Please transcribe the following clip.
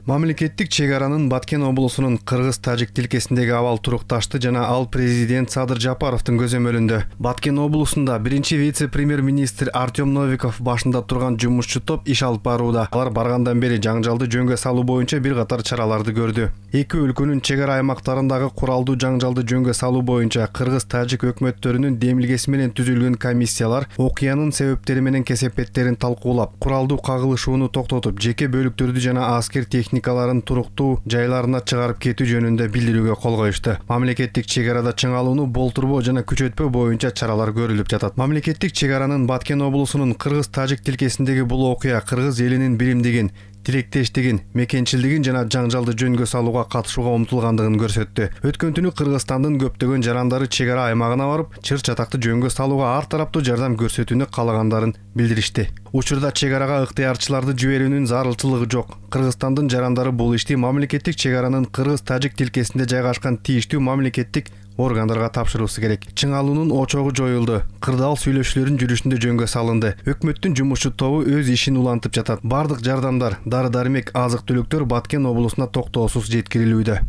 Мамлекеттик чек аранын Баткен облусунун кыргыз-тажик тилкесиндеги абал турукташты жана ал президент Садыр Жапаровдун көзөмөлүндө. Баткен облусунда биринчи вице-премьер-министр Артем Новиков башында турган жумушчу топ иш алып барууда. Алар баргандан бери жаңжалды жөнгө салуу боюнча бир катар чараларды көрдү. Эки өлкөнүн чек ара аймактарындагы куралдуу жаңжалды жөнгө салуу боюнча кыргыз-тажик өкмөттөрүнүн демилгеси менен түзүлгөн комиссиялар окуянын себептери менен кесепеттерин талкуулап, куралдуу кагылышууну токтотуп, жеке бөлүктөрдү жана аскер техникаларын туруктуу жайларына чыгарып кетүү жөнүндө билдирүүгө кол коюшту. Мамлекеттик чек арада чыңалууну болтурбоо жана күчөтпөө боюнча чаралар көрүлүп жатат. Мамлекеттик чек аранын Баткен облусунун кыргыз-тажик тилкесиндеги бул окуя кыргыз элинин биримдигин, тилектештигин, мекенчилдигин жана жаңжалды жөнгө салууга катышууга умтулгандыгын көрсөттү. Өткөн түнү Кыргызстандын көптөгөн жарандары чек ара аймагына барып, чыр чатакты жөнгө салууга ар тараптуу жардам көрсөтүүнү каалагандарын билдиришти. Учурда чек арага ыктыярчыларды жиберүүнүн зарылчылыгы жок. Кыргызстандын жарандары бул ишти мамлекеттик чек аранын кыргыз-тажик тилкесинде жайгашкан тийиштүү мамлекеттик органдарга тапшыруусу керек. Чыңалуунун очогу жоюлду. Кырдаал сүйлөшүүлөрдүн жүрүшүндө жөнгө салынды. Өкмөттүн жумушчу тобу өз ишин улантып жатат. Бардык жардамдар, дары-дармек, азык-түлүктөр Баткен облусуна токтоосуз жеткирилүүдө.